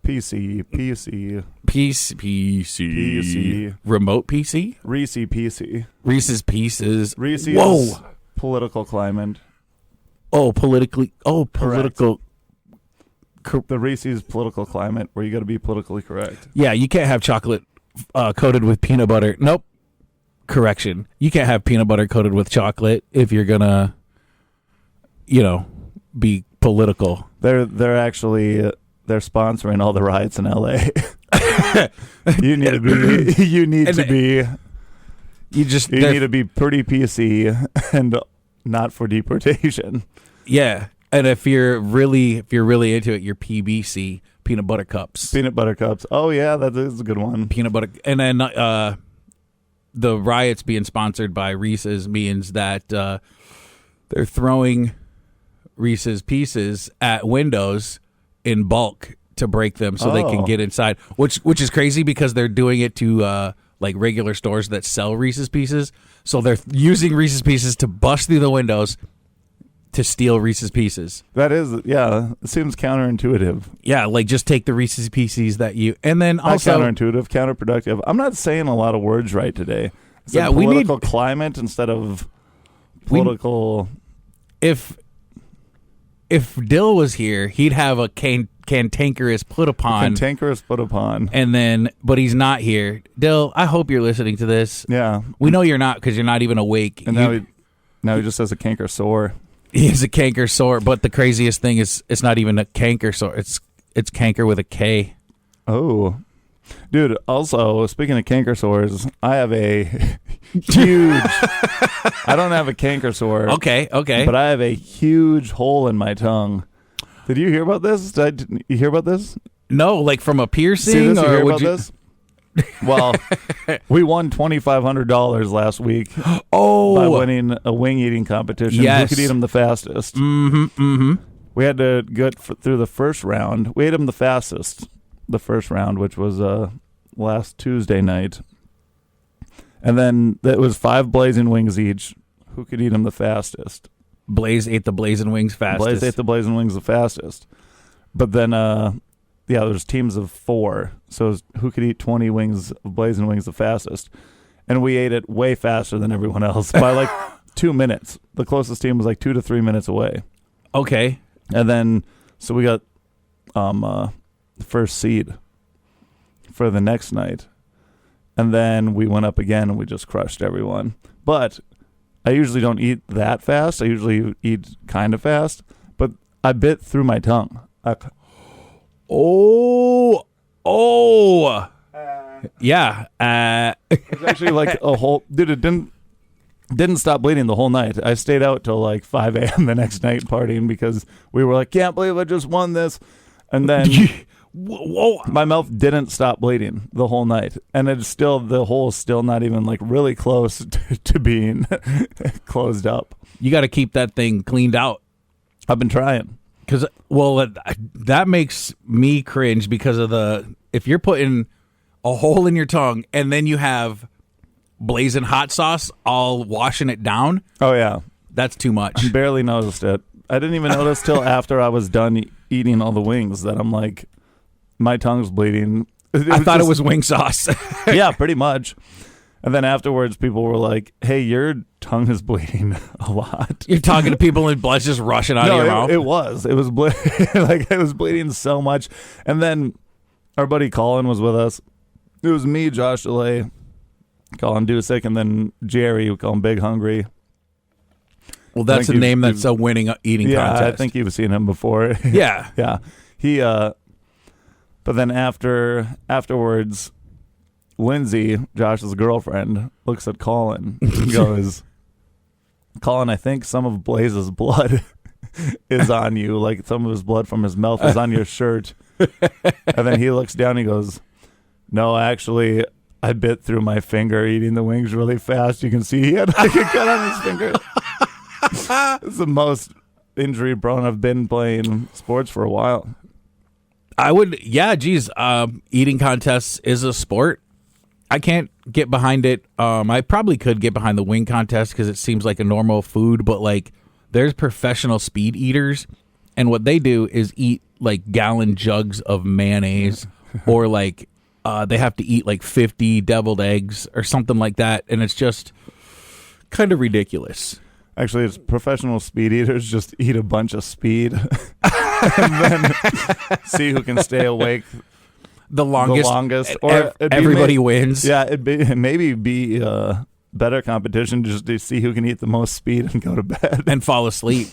PC. Remote PC? Reese PC. Reese's Pieces. Reese's Whoa. political climate. Political. The Reese's political climate where you got to be politically correct. Yeah, you can't have chocolate coated with peanut butter. Nope. Correction. You can't have peanut butter coated with chocolate if you're gonna, be political. They're actually they're sponsoring all the riots in LA. You need to be pretty PC and not for deportation. Yeah. And if you're really into it, your PBC, peanut butter cups. Oh yeah, that is a good one. Peanut butter, and then the riots being sponsored by Reese's means that they're throwing Reese's Pieces at windows in bulk to break them so they can get inside. Which is crazy because they're doing it to like regular stores that sell Reese's Pieces. So they're using Reese's Pieces to bust through the windows to steal Reese's Pieces. That is, yeah, it seems counterintuitive. Yeah, like just take the Reese's Pieces that you, and then also not counterintuitive, counterproductive. I'm not saying a lot of words right today. Yeah, we need political climate instead of political. If Dill was here, he'd have a cantankerous put upon. And then, but he's not here. Dill, I hope you're listening to this. Yeah, we know you're not because you're not even awake. And now he just has a canker sore. He has a canker sore, but the craziest thing is it's not even a canker sore. It's canker with a K. Oh, dude. Also, speaking of canker sores, I have a huge. I don't have a canker sore. Okay. But I have a huge hole in my tongue. Did you hear about this? Did you hear about this? No, like from a piercing. See this? You hear about this? Well, we won $2,500 last week. By winning a wing eating competition. Yes. Who could eat them the fastest? Mm-hmm. We had to get through the first round. We ate them the fastest. The first round, which was last Tuesday night, and then it was 5 blazing wings each. Who could eat them the fastest? Blaise ate the blazing wings fastest. Blaise ate the blazing wings the fastest. But then, there's teams of 4. So it was who could eat 20 wings of blazing wings the fastest? And we ate it way faster than everyone else by like 2 minutes. The closest team was like 2 to 3 minutes away. Okay. And then, so we got the first seed for the next night. And then we went up again and we just crushed everyone. But I usually don't eat that fast. I usually eat kind of fast. But I bit through my tongue. Yeah. It's actually like a whole... Dude, it didn't stop bleeding the whole night. I stayed out till like 5 a.m. the next night partying because we were like, can't believe I just won this. And then... Whoa. My mouth didn't stop bleeding the whole night, and the hole's still not even like really close to being closed up. You got to keep that thing cleaned out. I've been trying because that makes me cringe because of if you're putting a hole in your tongue and then you have blazing hot sauce all washing it down. Oh yeah, that's too much. I barely noticed it. I didn't even notice till after I was done eating all the wings that I'm like. My tongue's bleeding. I thought it was wing sauce. Yeah, pretty much. And then afterwards, people were like, hey, your tongue is bleeding a lot. You're talking to people and blood's just rushing out of your mouth? It was. It was like it was bleeding so much. And then our buddy Colin was with us. It was me, Josh DeLay, Colin Dusick, and then Jerry, we call him Big Hungry. Well, that's a name that's a winning eating contest. Yeah, I think you've seen him before. Yeah. Yeah. He, but then afterwards, Lindsay, Josh's girlfriend, looks at Colin and goes, Colin, I think some of Blaise's blood is on you. Like some of his blood from his mouth is on your shirt. And then he looks down and he goes, no, actually, I bit through my finger eating the wings really fast. You can see he had like a cut on his finger. It's the most injury prone I've been playing sports for a while. Eating contests is a sport. I can't get behind it. I probably could get behind the wing contest because it seems like a normal food, but like there's professional speed eaters And what they do is eat like gallon jugs of mayonnaise, or like they have to eat like 50 deviled eggs or something like that. And it's just kind of ridiculous. Actually, it's professional speed eaters just eat a bunch of speed and then see who can stay awake the longest. Or everybody wins. Yeah, maybe be better competition just to see who can eat the most speed and go to bed. And fall asleep.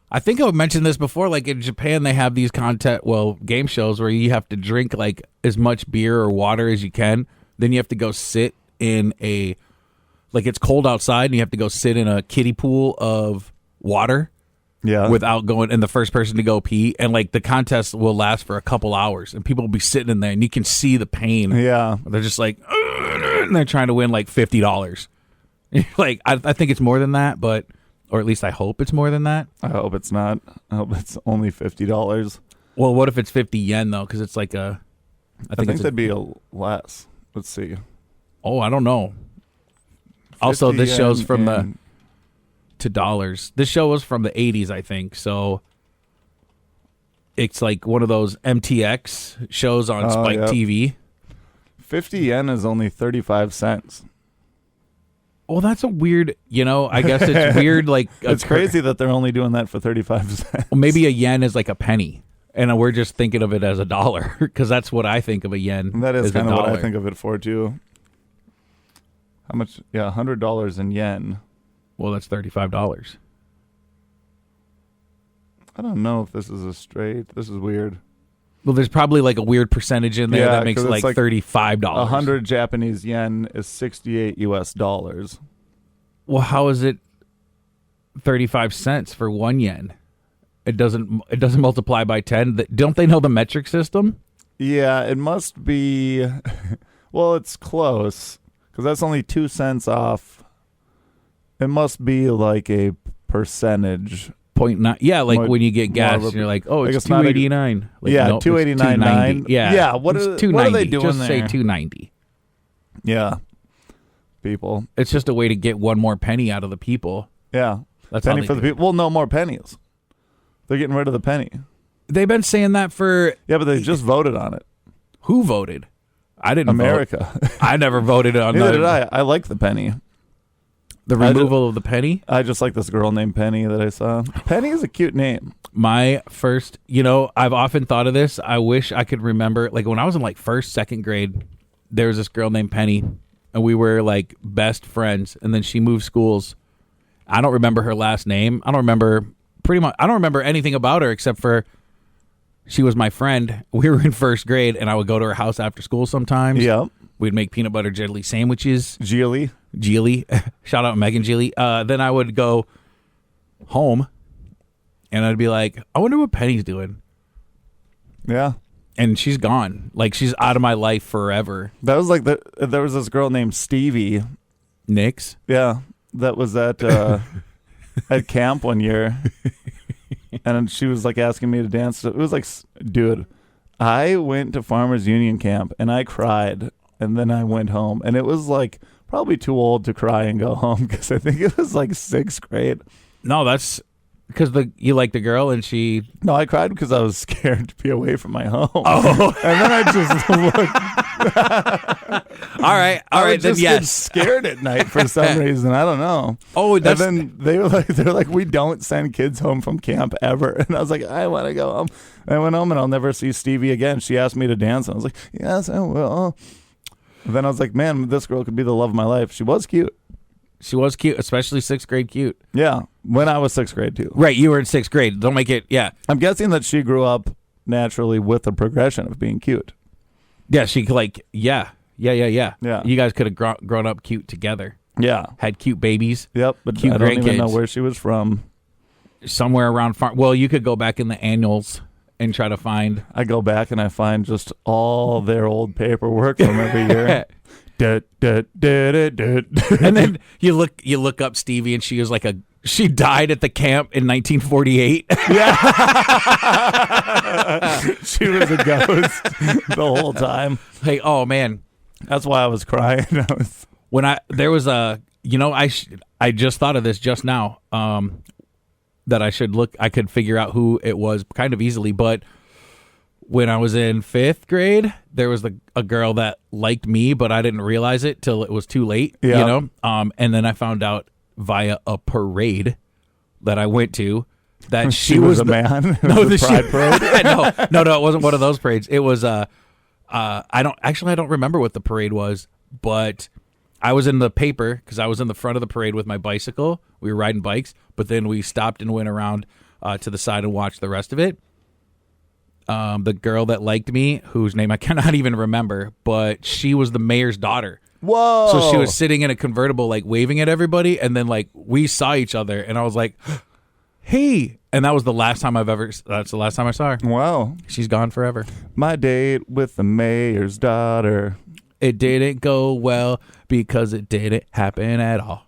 I think I mentioned this before. Like in Japan, they have these game shows where you have to drink like as much beer or water as you can. Then you have to go sit in like it's cold outside, and you have to go sit in a kiddie pool of water. Yeah. Without going, and the first person to go pee, and like the contest will last for a couple hours, and people will be sitting in there, and you can see the pain. Yeah. They're just like, and they're trying to win like $50. Like I think it's more than that, or at least I hope it's more than that. I hope it's not. I hope it's only $50. Well, what if it's 50 yen though? Because it's like I think that'd be less. Let's see. Oh, I don't know. Also, this show's from to dollars. This show was from the 80s, I think. So it's like one of those MTX shows on Spike TV. 50 yen is only 35 cents. Well, that's a weird, I guess it's weird. Like it's crazy that they're only doing that for 35 cents. Well, maybe a yen is like a penny, and we're just thinking of it as a dollar because that's what I think of a yen. That is kind of what I think of it for too. How much? Yeah, $100 in yen. Well, that's $35. I don't know if this is This is weird. Well, there's probably like a weird percentage in there that makes it like $35. 100 Japanese yen is $68 US. Well, how is it 35 cents for 1 yen? It doesn't multiply by 10. Don't they know the metric system? Yeah, it must be. Well, it's close because that's only 2 cents off. It must be like a percentage. 0.9. Yeah, like when you get gas, and you're like, oh, it's $2.89. Like, yeah, nope, $2.89. Yeah, yeah. What are they doing just there? Say $2.90. Yeah, people. It's just a way to get one more penny out of the people. Yeah, that's penny for the people. Well, no more pennies. They're getting rid of the penny. They've been saying that for. Yeah, but they just voted on it. Who voted? I didn't. America. Vote. I never voted on. Neither did I. I like the penny. The removal of the penny? I just like this girl named Penny that I saw. Penny is a cute name. My first, I've often thought of this. I wish I could remember, like when I was in like first, second grade, there was this girl named Penny, and we were like best friends. And then she moved schools. I don't remember her last name. I don't remember anything about her except for she was my friend. We were in first grade, and I would go to her house after school sometimes. Yeah. We'd make peanut butter jelly sandwiches. Geely. Shout out Megan Geely. Then I would go home, and I'd be like, I wonder what Penny's doing. Yeah. And she's gone. Like, she's out of my life forever. That was like there was this girl named Stevie. Nix? Yeah. That was at camp one year. And she was like asking me to dance. It was like, dude, I went to Farmers Union camp, and I cried. And then I went home, and it was like probably too old to cry and go home because I think it was like 6th grade. No, that's because you like the girl and she. No, I cried because I was scared to be away from my home. Oh, and then I just looked. All right, then just yes. Get scared at night for some reason. I don't know. Oh, and then they're like, we don't send kids home from camp ever. And I was like, I want to go home. I went home, and I'll never see Stevie again. She asked me to dance, and I was like, yes, I will. Then I was like, man, this girl could be the love of my life. She was cute. She was cute, especially 6th grade cute. Yeah, when I was 6th grade too. Right, you were in 6th grade. Don't make it, yeah. I'm guessing that she grew up naturally with the progression of being cute. Yeah, she like, yeah. Yeah. You guys could have grown up cute together. Yeah. Had cute babies. Yep, but cute I don't even know grandkids. where she was from. Somewhere around farm. Well, you could go back in the annuals and try to find. I go back and I find just all their old paperwork from every year. And then you look up Stevie, and she was like she died at the camp in 1948. Yeah. She was a ghost the whole time. Hey, oh man. That's why I was crying. When there was a, I just thought of this just now. that I could figure out who it was kind of easily. But when I was in 5th grade, there was a girl that liked me, but I didn't realize it till it was too late, you know? And then I found out via a parade that I went to that she was a man. No, the pride parade. no, it wasn't one of those parades. It was I don't remember what the parade was, but I was in the paper because I was in the front of the parade with my bicycle. We were riding bikes, but then we stopped and went around to the side and watched the rest of it. The girl that liked me, whose name I cannot even remember, but she was the mayor's daughter. Whoa! So she was sitting in a convertible, like waving at everybody, and then like we saw each other, and I was like, "Hey!" And that was the last time that's the last time I saw her. Wow. She's gone forever. My date with the mayor's daughter. It didn't go well because it didn't happen at all.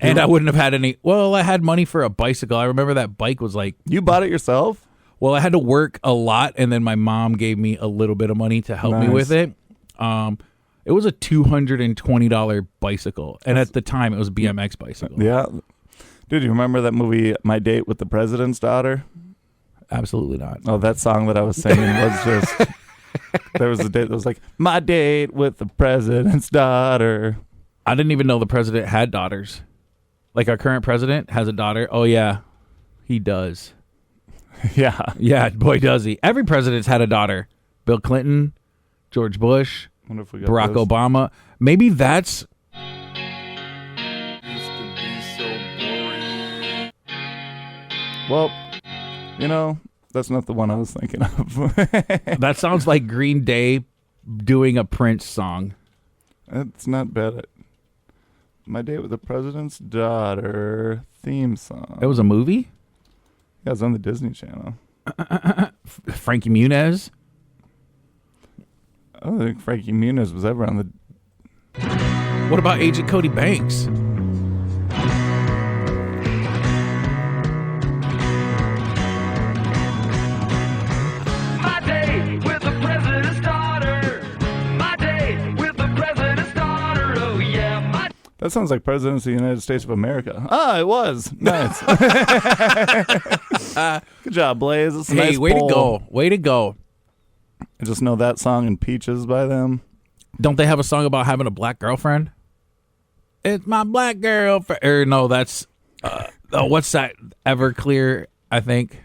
And I wouldn't have had any. Well, I had money for a bicycle. I remember that bike was like. You bought it yourself? Well, I had to work a lot, and then my mom gave me a little bit of money to help me with it. It was a $220 bicycle, and at the time, it was a BMX bicycle. Yeah. Dude, you remember that movie, My Date with the President's Daughter? Absolutely not. Oh, that song that I was singing was just... There was a date that was like, my date with the president's daughter. I didn't even know the president had daughters. Like our current president has a daughter. Oh, yeah, he does. Yeah. Yeah, boy, does he. Every president's had a daughter. Bill Clinton, George Bush, Wonder if we got Barack those. Obama. Maybe that's... Well, you know, that's not the one I was thinking of. That sounds like Green Day doing a Prince song. It's not bad. My Date with the President's Daughter theme song. It was a movie? Yeah, it was on the Disney Channel. Frankie Muniz? I don't think Frankie Muniz was ever on the... What about Agent Cody Banks? My date with the president's daughter. My date with the president's daughter. Oh yeah, That sounds like Presidents of the United States of America. Ah, it was. Nice. Good job, Blaise. It's a Hey, nice way poll. to go. Way to go. I just know that song and Peaches by them. Don't they have a song about having a black girlfriend? It's my black girlfriend. Or no, that's... what's that? Everclear, I think.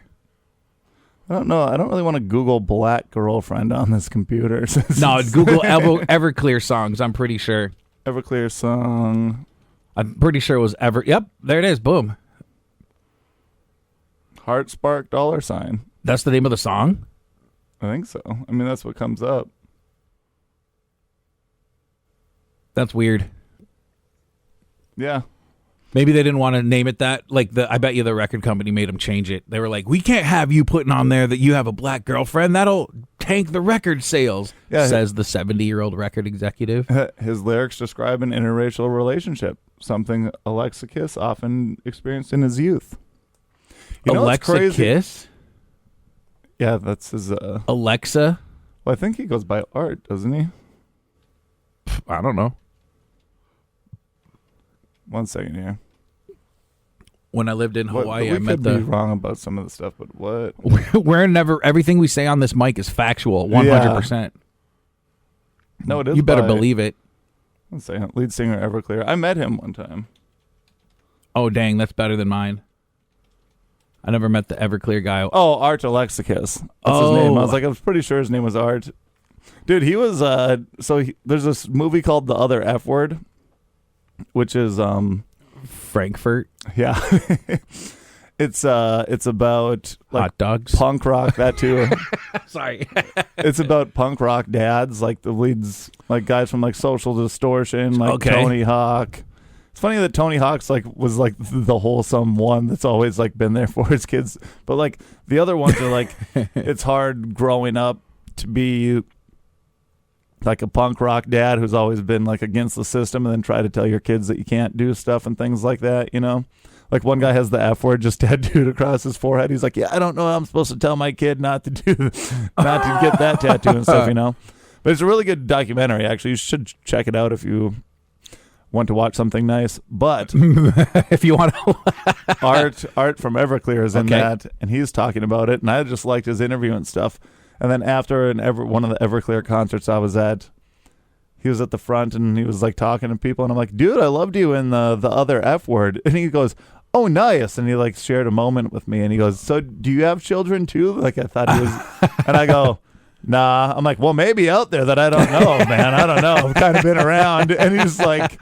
I don't know. I don't really want to Google black girlfriend on this computer. No, Google Everclear songs, I'm pretty sure. Everclear song. I'm pretty sure it was Yep, there it is. Boom. Heart Spark $. That's the name of the song? I think so. I mean, that's what comes up. That's weird. Yeah. Maybe they didn't want to name it that. Like, I bet you the record company made them change it. They were like, we can't have you putting on there that you have a black girlfriend. That'll tank the record sales, Yeah, says the 70-year-old record executive. His lyrics describe an interracial relationship, something Alexa Kiss often experienced in his youth. You know what's Alexa crazy? Kiss? Yeah, that's his... Alexa? Well, I think he goes by Art, doesn't he? I don't know. 1 second here. When I lived in Hawaii, we I met could be wrong about some of the stuff, but what? We're never... Everything we say on this mic is factual, 100%. No, it is. You better by- believe it. 1 second. Lead singer Everclear. I met him one time. Oh, dang, that's better than mine. I never met the Everclear guy. Oh, Art Alexakis. That's his name. I was pretty sure his name was Art. Dude, he was there's this movie called The Other F Word, which is Frankfurt. yeah. It's about like Hot dogs. punk rock, that too. Sorry. It's about punk rock dads, like the leads, like guys from like Social Distortion, like Okay. Tony Hawk. It's funny that Tony Hawk's was the wholesome one that's always like been there for his kids, but like the other ones are like it's hard growing up to be like a punk rock dad who's always been like against the system and then try to tell your kids that you can't do stuff and things like that, you know? Like one guy has the F word just tattooed across his forehead. He's like, yeah, I don't know how I'm supposed to tell my kid not to get that tattoo and stuff, you know? But it's a really good documentary, actually. You should check it out if you want to watch something nice. But If you want to. Art from Everclear is in Okay. that, and he's talking about it, and I just liked his interview and stuff. And then after one of the Everclear concerts I was at, he was at the front and he was like talking to people, and I'm like, dude, I loved you in the other F word. And he goes, oh, nice. And he like shared a moment with me, and he goes, so do you have children too? Like I thought he was, and I go, nah. I'm like, well, maybe out there that I don't know, man. I don't know. I've kind of been around. And he's like,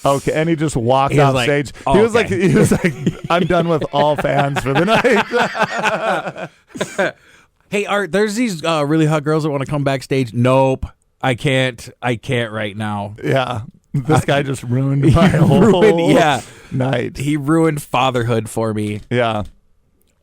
okay. And he just walked He was off like, stage. oh, He was okay. like, I'm done with all fans for the night. Hey, Art, there's these really hot girls that want to come backstage. Nope. I can't right now. Yeah. This guy just ruined my whole night. He ruined fatherhood for me. Yeah.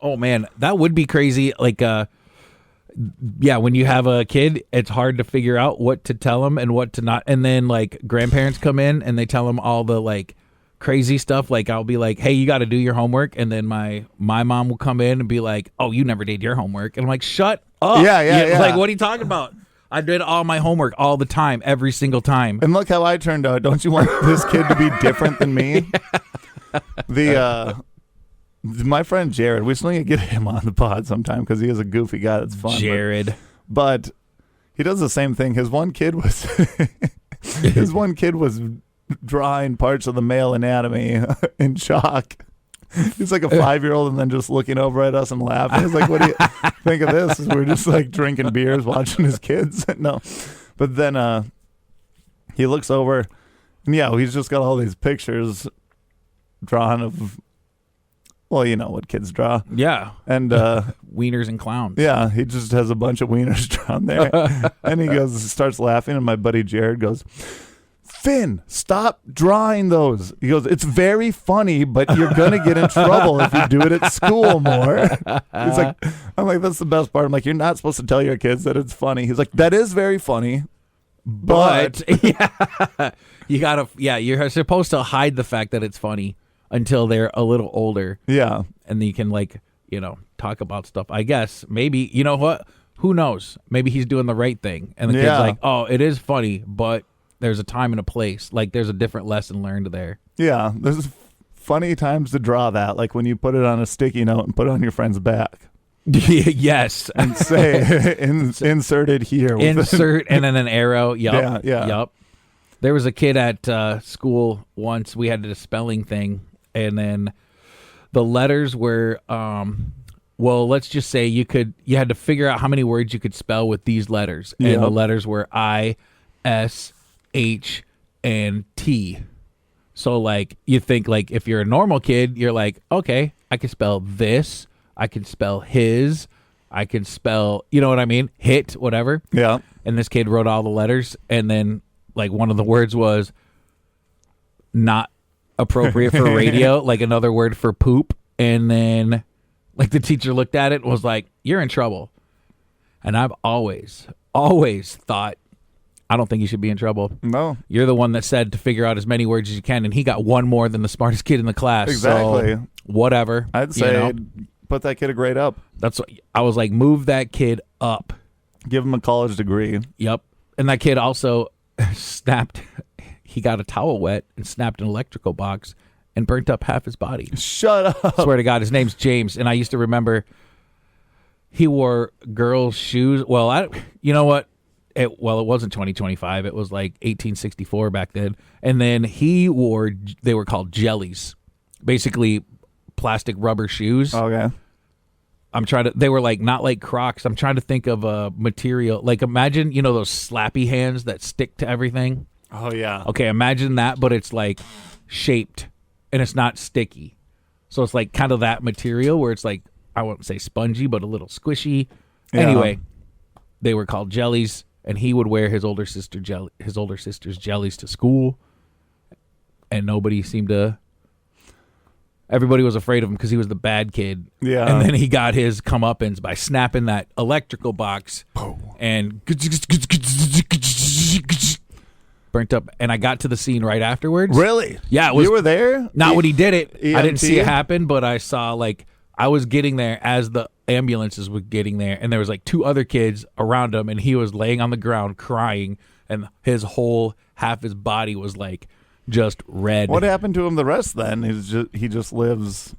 Oh, man. That would be crazy. Like, when you have a kid, it's hard to figure out what to tell them and what to not. And then, like, grandparents come in and they tell them all the, like, crazy stuff. Like, I'll be like, hey, you got to do your homework. And then my mom will come in and be like, oh, you never did your homework. And I'm like, shut up. Yeah. Like, what are you talking about? I did all my homework all the time, every single time. And look how I turned out. Don't you want this kid to be different than me? My friend Jared, we still need to get him on the pod sometime because he is a goofy guy that's fun. Jared. But he does the same thing. His one kid was drawing parts of the male anatomy in chalk. He's like a 5-year-old and then just looking over at us and laughing. He's like, what do you think of this? We're just like drinking beers, watching his kids. No. But then he looks over and he's just got all these pictures drawn of, well, you know what kids draw. Yeah. And wieners and clowns. yeah, he just has a bunch of wieners drawn there. And he starts laughing, and my buddy Jared goes, Finn, stop drawing those. He goes, it's very funny, but you're going to get in trouble if you do it at school more. He's like, I'm like, that's the best part. I'm like, you're not supposed to tell your kids that it's funny. He's like, that is very funny, but you're supposed to hide the fact that it's funny until they're a little older. Yeah. And then you can, like, talk about stuff. I guess maybe, you know what? Who knows? Maybe he's doing the right thing. And the kid's like, oh, it is funny, but there's a time and a place. Like, there's a different lesson learned there. Yeah. There's funny times to draw that. Like when you put it on a sticky note and put it on your friend's back. Yes. And say, inserted here. Insert and then an arrow. Yup. Yeah. Yup. There was a kid at school once. We had a spelling thing. And then the letters were, let's just say you had to figure out how many words you could spell with these letters. And the letters were I, S, H, and T. So, like, you think, like, if you're a normal kid, you're like, okay, I can spell this. I can spell his. I can spell, you know what I mean? Hit, whatever. Yeah. And this kid wrote all the letters. And then, like, one of the words was not appropriate for radio, like another word for poop. And then, like, the teacher looked at it and was like, you're in trouble. And I've always thought, I don't think you should be in trouble. No. You're the one that said to figure out as many words as you can, and he got one more than the smartest kid in the class. Exactly. So, whatever. I'd say put that kid a grade up. That's what I was like, move that kid up. Give him a college degree. Yep. And that kid also snapped. He got a towel wet and snapped an electrical box and burnt up half his body. Shut up. I swear to God, his name's James, and I used to remember he wore girls' shoes. Well, you know what? It wasn't 2025. It was like 1864 back then. And then they were called jellies, basically plastic rubber shoes. Okay. They were like, not like Crocs. I'm trying to think of a material. Like, imagine, those slappy hands that stick to everything. Oh, yeah. Okay, imagine that, but it's like shaped and it's not sticky. So it's like kind of that material where it's like, I wouldn't say spongy, but a little squishy. Yeah. Anyway, they were called jellies, and he would wear his older sister's jellies to school, and everybody was afraid of him because he was the bad kid. Yeah. And then he got his comeuppance by snapping that electrical box and burnt up. And I got to the scene right afterwards. Really? Yeah. You were there? Not when he did it. I didn't see EMT? it happen, but I saw, like, I was getting there as the ambulances were getting there, and there was like 2 other kids around him, and he was laying on the ground crying, and half his body was like just red. What happened to him the rest then? He just lives.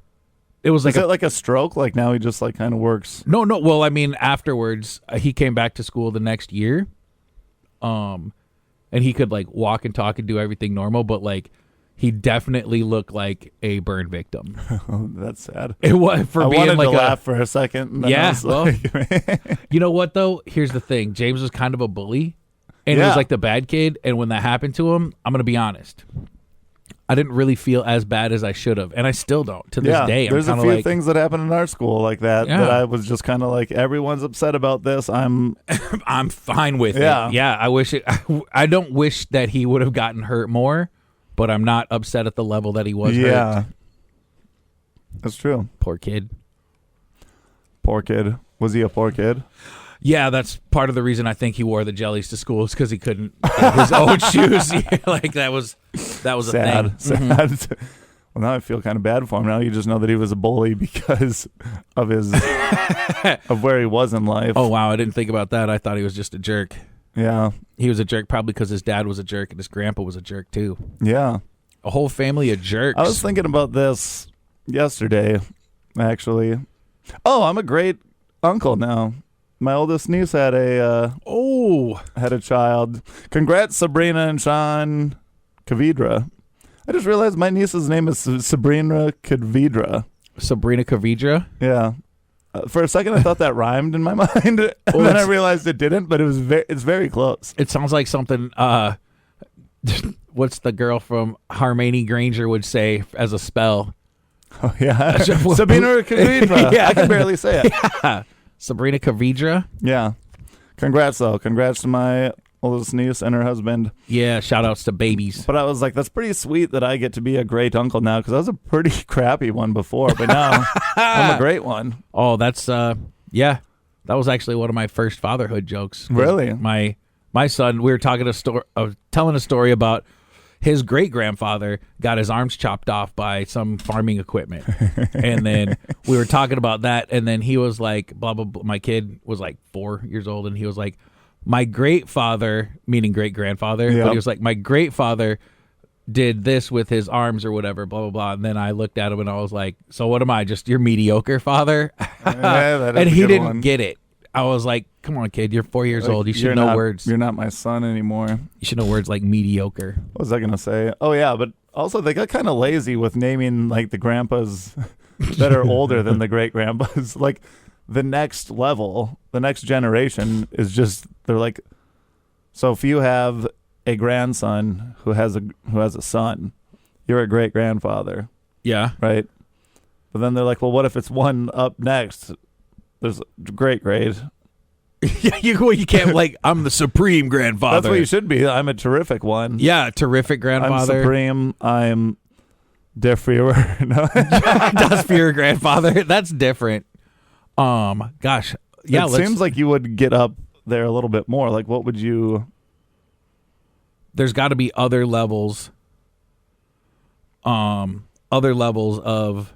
It was like Is it like a stroke? Like now he just like kind of works. No. Well, I mean, afterwards he came back to school the next year, and he could like walk and talk and do everything normal, but like he definitely looked like a burn victim. Oh, that's sad. It was for I being wanted like to laugh for a second. And then I was like, you know what though? Here's the thing: James was kind of a bully, and he Yeah. was like the bad kid. And when that happened to him, I'm gonna be honest, I didn't really feel as bad as I should have, and I still don't to this day. There's a I'm few like, things that happen in our school like that Yeah. that I was just kind of like, everyone's upset about this. I'm fine with Yeah. it. Yeah, I wish it. I don't wish that he would have gotten hurt more, but I'm not upset at the level that he was hurt. That's true. Poor kid. Poor kid. Was he a poor kid? Yeah, that's part of the reason I think he wore the jellies to school is because he couldn't get his own shoes. Yeah, like that was a thing. Sad. Well, now I feel kind of bad for him. Now you just know that he was a bully because of his of where he was in life. Oh wow, I didn't think about that. I thought he was just a jerk. Yeah. He was a jerk probably because his dad was a jerk and his grandpa was a jerk too. Yeah. A whole family of jerks. I was thinking about this yesterday, actually. Oh, I'm a great uncle now. My oldest niece had a child. Congrats, Sabrina and Sean Kavidra. I just realized my niece's name is Sabrina Kavidra. Sabrina Kavidra. Yeah. For a second, I thought that rhymed in my mind, and then I realized it didn't. But it's very close. It sounds like something. What's the girl from Hermione Granger would say as a spell? Oh yeah, Sabrina Kavidra. Yeah. I can barely say it. Yeah. Sabrina Kavidra. Yeah. Congrats though. Congrats to my oldest niece and her husband. Yeah. Shout outs to babies. But I was like, that's pretty sweet that I get to be a great uncle now because I was a pretty crappy one before, but now I'm a great one. Oh, that's yeah. That was actually one of my first fatherhood jokes. Really? My son. We were telling a story about his great grandfather got his arms chopped off by some farming equipment, and then we were talking about that, and then he was like, blah blah blah. My kid was like 4 years old, and he was like, my great father, meaning great grandfather, Yep. but he was like, my great father did this with his arms or whatever, blah blah blah. And then I looked at him and I was like, so what am I? Just your mediocre father? That is And a he good didn't one. get it. I was like, come on, kid, you're 4 years Like, old. You should you're know not- words. You're not my son anymore. You should know words like mediocre. What was I gonna say? Oh yeah, but also they got kind of lazy with naming like the grandpas that are older than the great grandpas. Like the next level, the next generation is just they're like. So if you have a grandson who has a son, you're a great grandfather, Yeah. right? But then they're like, well, what if it's one up next? There's great. Yeah, you can't like I'm the supreme grandfather. That's what you should be. I'm a terrific one. Yeah, terrific I'm grandfather. supreme. I'm der Führer. No. Does for your grandfather. That's different. Gosh. Yeah, It seems like you would get up there a little bit more. Like, what would you? there's got to be other levels. Other levels of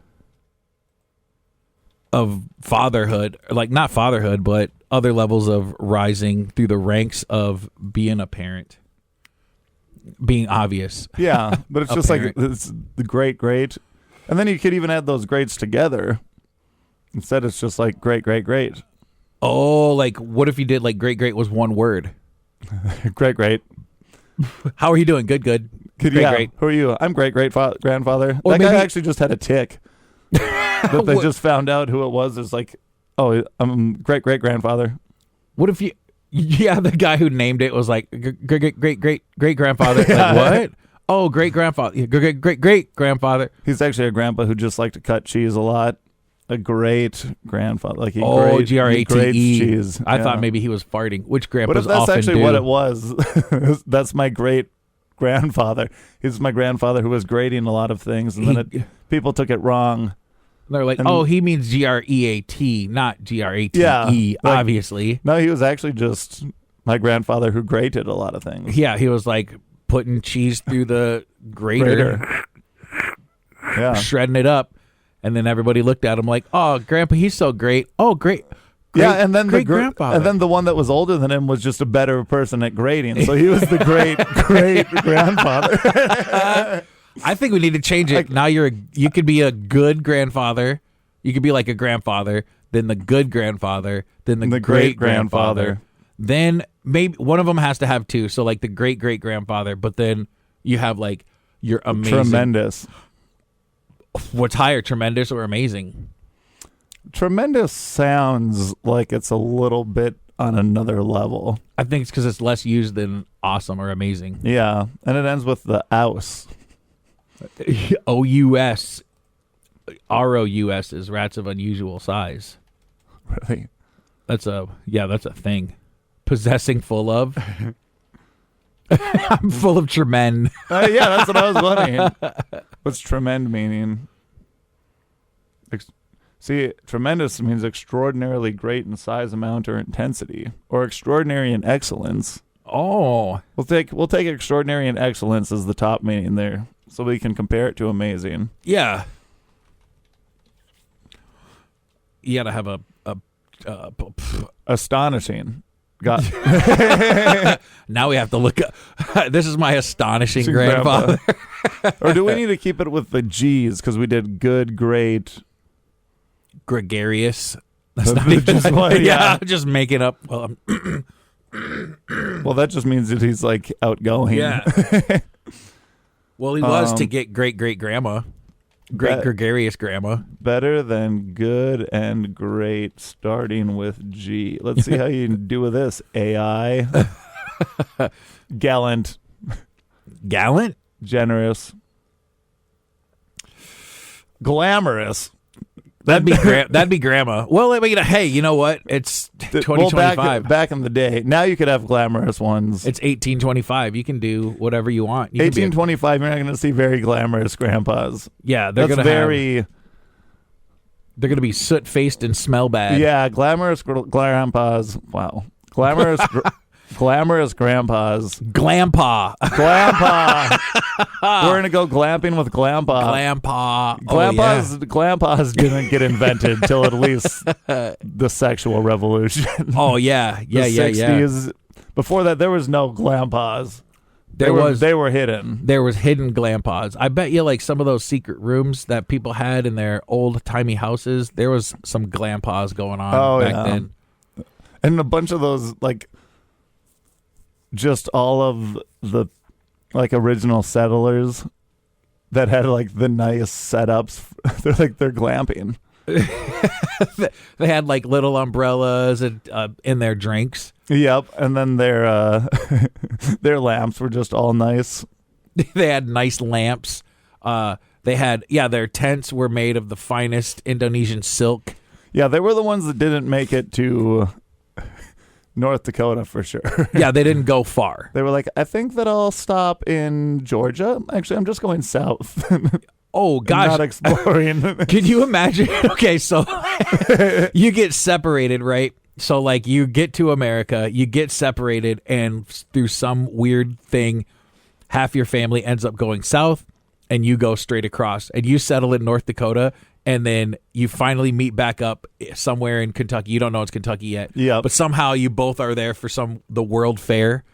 fatherhood, like not fatherhood, but other levels of rising through the ranks of being a parent, being obvious. Yeah, but it's A just parent. like it's the great, and then you could even add those greats together. Instead, it's just like great. Oh, like what if you did like great was one word? Great. How are you doing? Good. Great. Who are you? I'm great grandfather. Or That guy maybe- actually just had a tick that they just found out who it was. It's like, oh, I'm great grandfather. What if you? Yeah, the guy who named it was like great grandfather. Yeah. Like, what? Oh, great grandfather. Great grandfather. He's actually a grandpa who just liked to cut cheese a lot. A great grandfather, like he Oh, grates grate. cheese. I Yeah. thought maybe he was farting, which But grandpas if that's often actually do. what it was, that's my great grandfather. He's my grandfather who was grading a lot of things, and then people took it wrong. They're like, and- oh, he means GREAT, not GRATE. Yeah, like- Obviously. No, he was actually just my grandfather who grated a lot of things. Yeah, he was like putting cheese through the grater. Yeah. Shredding it up. And then everybody looked at him like, oh, Grandpa, he's so great. Oh, great. and then grandfather. and then the one that was older than him was just a better person at grading. So he was the great grandfather. I think we need to change it. Now you could be a good grandfather. You could be like a grandfather, then the good grandfather, then the great grandfather. Then maybe one of them has to have two. So like the great grandfather, but then you have like your amazing. Tremendous. What's higher, tremendous or amazing? Tremendous sounds like it's a little bit on another level. I think it's because it's less used than awesome or amazing. Yeah, and it ends with the ouse. O-U-S. R-O-U-S is rats of unusual size. Really? That's a thing. Possessing full of. I'm full of tremend. Yeah, that's what I was wondering. What's tremend meaning? See, tremendous means extraordinarily great in size, amount, or intensity, or extraordinary in excellence. Oh, We'll take extraordinary in excellence as the top meaning there, so we can compare it to amazing. yeah. You gotta have Astonishing. Got Now we have to look up. This is my astonishing grandfather. Or do we need to keep it with the G's because we did good, great, Gregarious. That's That's not even just one, yeah. I'm just making up. Well, Well, that just means that he's like outgoing. yeah. Well, he was to get great grandma, great That- gregarious grandma. Better than good and great, starting with G. Let's see how you do with this. AI. Gallant. Gallant. Generous. Glamorous. That'd be grandma. Well, I mean, hey, you know what? It's 2025. Well, back in the day. Now you could have glamorous ones. It's 1825. You can do whatever you want. You can be 1825, you're not going to see very glamorous grandpas. yeah, they're That's gonna very... they're gonna be soot faced and smell bad. Yeah, glamorous grandpas. Wow. Glamorous grandpas. Glampa. Glampa. We're going to go glamping with Glampa. Glampa. Glampas didn't get invented till at least the sexual revolution. Oh yeah. Yeah, the yeah, yeah. 60s. Before that, there was no Glampas. They were hidden. There was hidden glampas. I bet you like some of those secret rooms that people had in their old timey houses, there was some glampas going on back then. And a bunch of those, like, just all of the, like, original settlers that had, like, the nice setups. They're glamping. They had like little umbrellas and in their drinks. Yep, and then their lamps were just all nice. They had nice lamps. They had their tents were made of the finest Indonesian silk. Yeah, they were the ones that didn't make it to North Dakota for sure. Yeah, they didn't go far. They were like, I think that I'll stop in Georgia. Actually, I'm just going south. Oh gosh, not exploring. Can you imagine? Okay, so you get separated, right? So like you get to America, you get separated, and through some weird thing, half your family ends up going south, and you go straight across, and you settle in North Dakota, and then you finally meet back up somewhere in Kentucky. You don't know it's Kentucky yet, yeah. But somehow you both are there for the World Fair,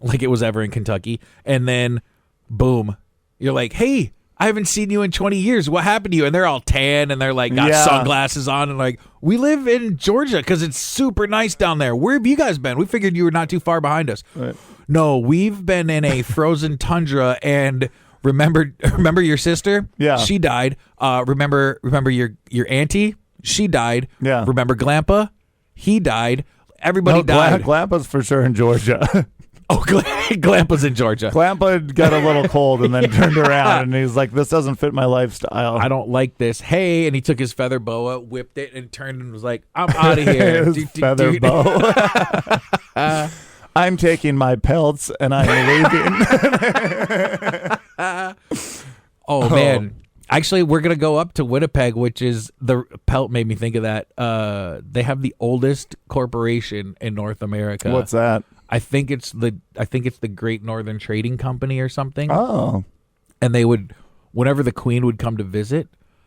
like it was ever in Kentucky, and then boom, you're like, hey, I haven't seen you in 20 years. What happened to you? And they're all tan and they're like got sunglasses on and like, we live in Georgia because it's super nice down there. Where have you guys been? We figured you were not too far behind us. Right. No, we've been in a frozen tundra and remember your sister? Yeah. She died. Remember your auntie? She died. Yeah. Remember Glampa? He died. Everybody died. Glampa's for sure in Georgia. Oh, Glampa's in Georgia. Glampa got a little cold and then turned around and he's like, this doesn't fit my lifestyle. I don't like this. Hey, and he took his feather boa, whipped it, and turned and was like, I'm out of here. His feather bow. I'm taking my pelts and I'm leaving. Oh, man. Actually, we're going to go up to Winnipeg, which is the pelt made me think of that. They have the oldest corporation in North America. What's that? I think it's the Great Northern Trading Company or something. Oh. And they would, whenever the Queen would come to visit,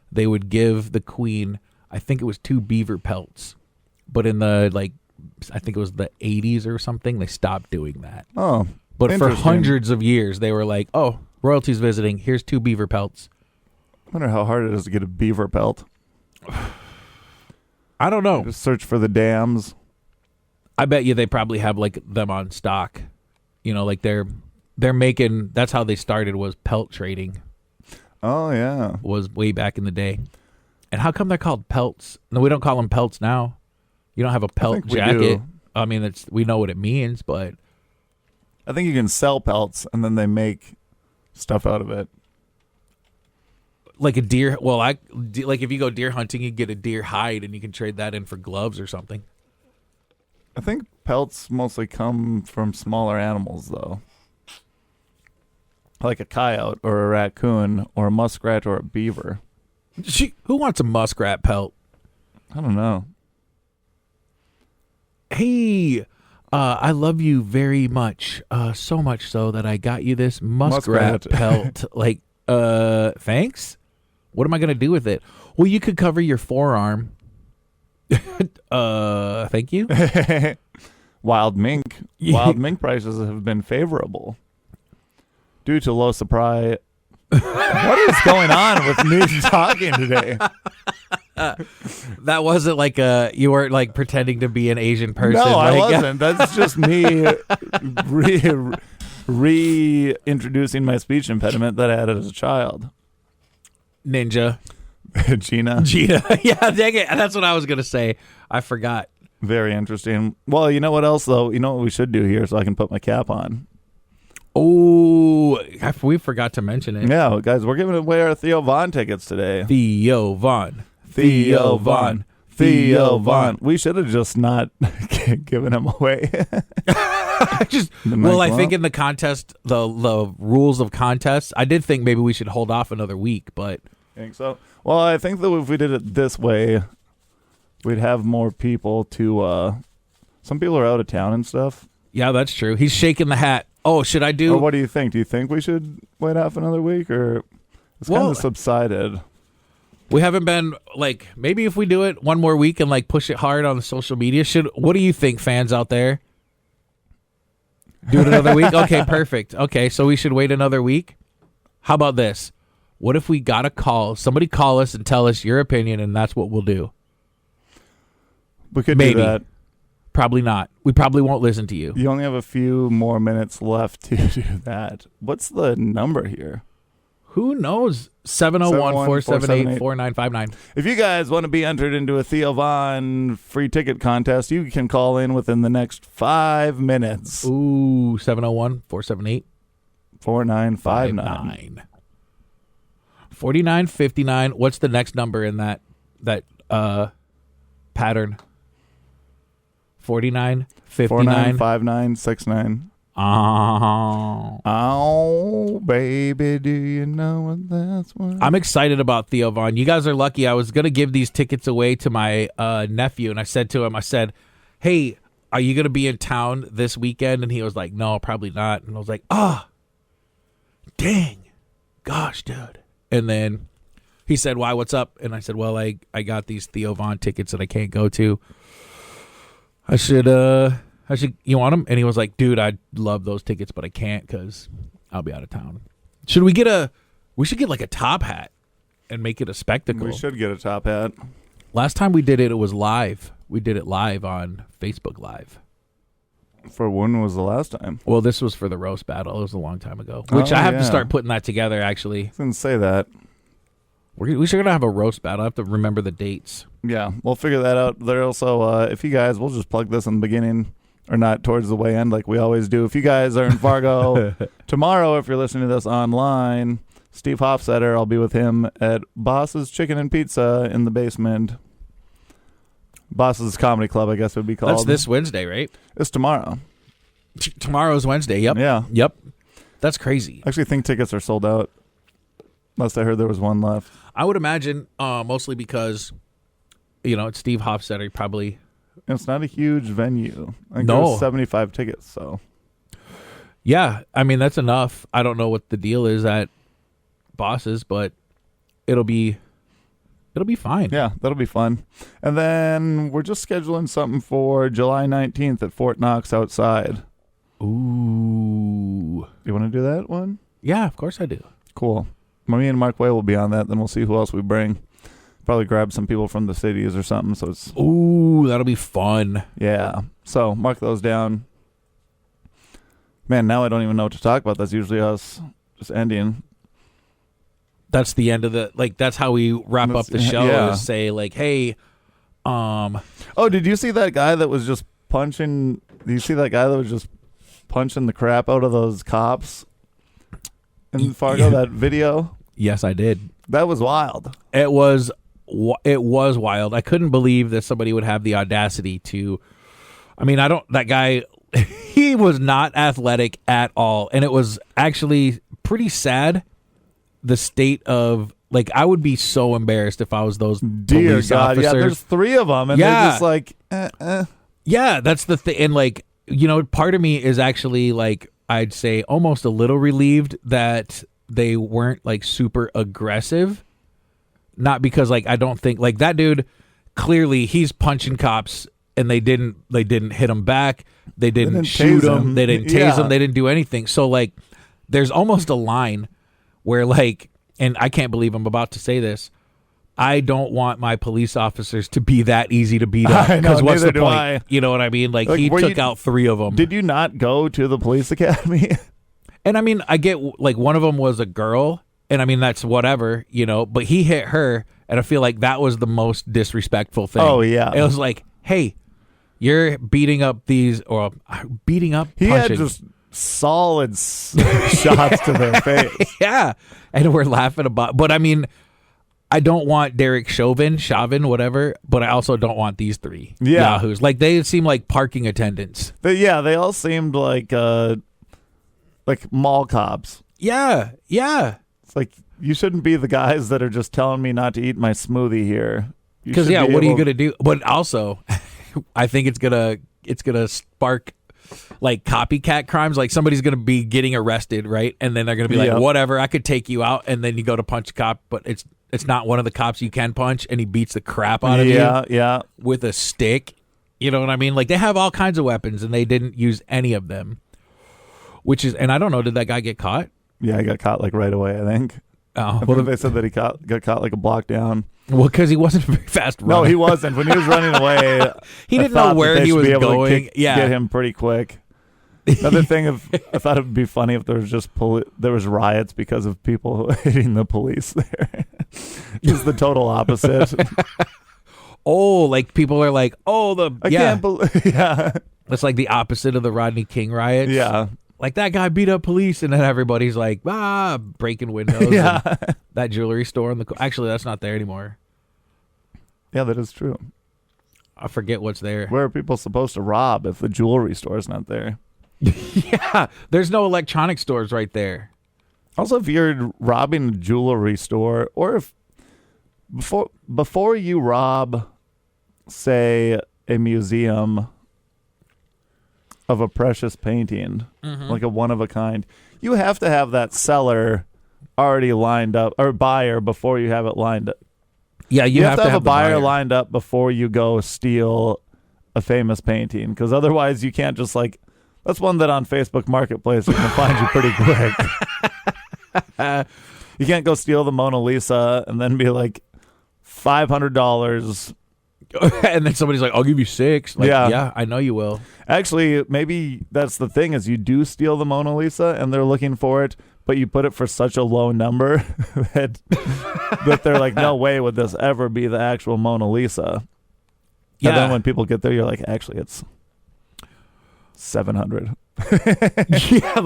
they would give the Queen, I think it was 2 beaver pelts. but in the I think it was the 80s or something, they stopped doing that. Oh, But for interesting. hundreds of years, they were like, "Oh, royalty's visiting. Here's 2 beaver pelts." I wonder how hard it is to get a beaver pelt. I don't know. Just search for the dams. I bet you they probably have like them on stock. You know, like they're making. That's how they started, was pelt trading. Oh, yeah. Was way back in the day. And how come they're called pelts? No, we don't call them pelts now. You don't have a pelt think we jacket. do. I mean, we know what it means, but I think you can sell pelts, and then they make stuff out of it. like a deer. Well, like if you go deer hunting, you get a deer hide, and you can trade that in for gloves or something. I think pelts mostly come from smaller animals, though. Like a coyote or a raccoon or a muskrat or a beaver. Who wants a muskrat pelt? I don't know. Hey, I love you very much. So much so that I got you this muskrat pelt. Like, thanks? What am I going to do with it? Well, you could cover your forearm. Thank you. Wild mink. Wild mink prices have been favorable due to low supply. What is going on with me talking today? That wasn't like you weren't like pretending to be an Asian person. No, I like, wasn't. That's just me reintroducing my speech impediment that I had as a child. Ninja. Gina. Yeah, dang it. That's what I was going to say. I forgot. Very interesting. Well, you know what else, though? You know what we should do here so I can put my cap on? Oh, we forgot to mention it. Yeah, guys, we're giving away our Theo Von tickets today. Theo Von. Theo Von. Theo Von. We should have just not given him away. I think in the contest, the rules of contest, I did think maybe we should hold off another week, but I think so. Well, I think that if we did it this way, we'd have more people to. Some people are out of town and stuff. yeah, that's true. He's shaking the hat. Oh, should I do? Or what do you think? Do you think we should wait half another week, or it's kind of subsided? We haven't been like, maybe if we do it one more week and like push it hard on the social media. What do you think, fans out there? Do it another week? Okay, perfect. Okay, so we should wait another week. How about this? What if we got a call? Somebody call us and tell us your opinion, and that's what we'll do. We could Maybe. do that. Probably not. We probably won't listen to you. You only have a few more minutes left to do that. What's the number here? Who knows? 701-478-4959. If you guys want to be entered into a Theo Von free ticket contest, you can call in within the next 5 minutes. Ooh, 701-478-4959. 4959. 4959. What's the next number in that pattern? 49, 59. 495969. Oh, baby, do you know what that's worth? I'm excited about Theo Von. You guys are lucky. I was going to give these tickets away to my nephew, and I said to him, hey, are you going to be in town this weekend? And he was like, no, probably not. And I was like, dang. Gosh, dude. And then he said, why, what's up? And I said, well, I got these Theo Von tickets that I can't go to. I should, you want them? And he was like, dude, I'd love those tickets, but I can't because I'll be out of town. We should get like a top hat and make it a spectacle. We should get a top hat. Last time we did it, it was live. We did it live on Facebook Live. For when was the last time? Well, this was for the roast battle. It was a long time ago, which I have to start putting that together, actually. I didn't say that. We should have a roast battle. I have to remember the dates. Yeah, we'll figure that out. There also, if you guys, we'll just plug this in the beginning, or not towards the way end like we always do. If you guys are in Fargo tomorrow, if you're listening to this online, Steve Hofstetter, I'll be with him at Boss's Chicken and Pizza in the basement. Boss's Comedy Club, I guess it would be called. That's this Wednesday, right? It's tomorrow. Tomorrow's Wednesday. Yep. Yeah. Yep. That's crazy. I actually think tickets are sold out. Last I heard, there was one left. I would imagine, mostly because, it's Steve Hofstetter. Probably. It's not a huge venue. I think No. there's 75 tickets, so. Yeah, I mean, that's enough. I don't know what the deal is at Boss's, but it'll be It'll be fine. Yeah, that'll be fun. And then we're just scheduling something for July 19th at Fort Knox outside. Ooh. You want to do that one? Yeah, of course I do. Cool. Me and Marquay will be on that. Then we'll see who else we bring. Probably grab some people from the cities or something. So it's Ooh, that'll be fun. yeah. So mark those down. Man, now I don't even know what to talk about. That's usually us just ending. That's the end of the that's how we wrap up the show. Yeah. Is say like, hey, Oh, did you see that guy that was just punching? Do you see that guy that was just punching the crap out of those cops in Fargo? Yeah. That video. yes, I did. That was wild. It was wild. I couldn't believe that somebody would have the audacity to. I mean, that guy. He was not athletic at all, and it was actually pretty sad. The state of I would be so embarrassed if I was those Dear police God, officers. yeah. There's 3 of them, and Yeah. they're just like, Yeah, that's the thing. And part of me is actually I'd say almost a little relieved that they weren't super aggressive. Not because I don't think that dude clearly he's punching cops and they didn't hit him back. They didn't shoot tase him. him. They didn't tase Yeah. him. They didn't do anything. So there's almost a line where and I can't believe I'm about to say this. I don't want my police officers to be that easy to beat up. I know, Because what's the neither do point? I. You know what I mean? He were took you- out 3 of them. did you not go to the police academy? And I mean, I get one of them was a girl, and I mean that's whatever, but he hit her, and I feel like that was the most disrespectful thing. Oh, yeah. It was like, hey, you're beating up punching. Had just solid shots to their face. Yeah, and we're laughing about. But I mean, I don't want Derek Chauvin, whatever. But I also don't want these 3 Yeah. yahoos. They seem like parking attendants. They all seemed like mall cops. Yeah. It's like, you shouldn't be the guys that are just telling me not to eat my smoothie here. Because what are you gonna do? But also, I think it's gonna spark copycat crimes. Somebody's gonna be getting arrested, right? And then they're gonna be like, Yep. whatever, I could take you out, and then you go to punch a cop, but it's not one of the cops you can punch, and he beats the crap out of you Yeah. with a stick. You know what I mean? They have all kinds of weapons, and they didn't use any of them. And I don't know, did that guy get caught? Yeah, I got caught right away, I think. Oh, I think they said that he got caught a block down. well, because he wasn't a very fast runner. No, he wasn't. When he was running away, He I didn't know thought that where they he should was be able to going. Yeah. get him pretty quick. Another thing, I thought it would be funny if there was just there was riots because of people hitting the police there. Just the total opposite. Oh, people are like, oh, I can't believe. Yeah, That's like the opposite of the Rodney King riots. yeah, That guy beat up police, and then everybody's like, breaking windows. yeah, And that jewelry store actually, that's not there anymore. yeah. That is true. I forget what's there. Where are people supposed to rob if the jewelry store is not there? Yeah, there's no electronic stores right there. Also, if you're robbing a jewelry store, or if before you rob, say, a museum of a precious painting, like a one of a kind, you have to have that seller already lined up, or buyer before you have it lined up. Yeah, You have to have a the buyer lined up before you go steal a famous painting, because otherwise you can't just that's one that on Facebook Marketplace you can find you pretty quick. You can't go steal the Mona Lisa and then be like $500. And then somebody's like, I'll give you 6. Yeah, I know you will. Actually, maybe that's the thing, is you do steal the Mona Lisa and they're looking for it, but you put it for such a low number that they're like, no way would this ever be the actual Mona Lisa. Yeah. And then when people get there, you're like, actually, it's 700. Yeah,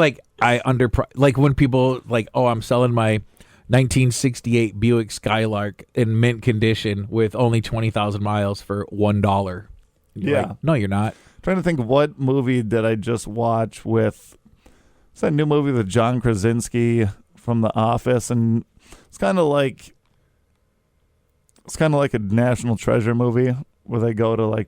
when people I'm selling my 1968 Buick Skylark in mint condition with only 20,000 miles for $1. Yeah. No, you're not. Trying to think, what movie did I just watch with? It's that new movie with John Krasinski from The Office, and it's kind of like a National Treasure movie where they go to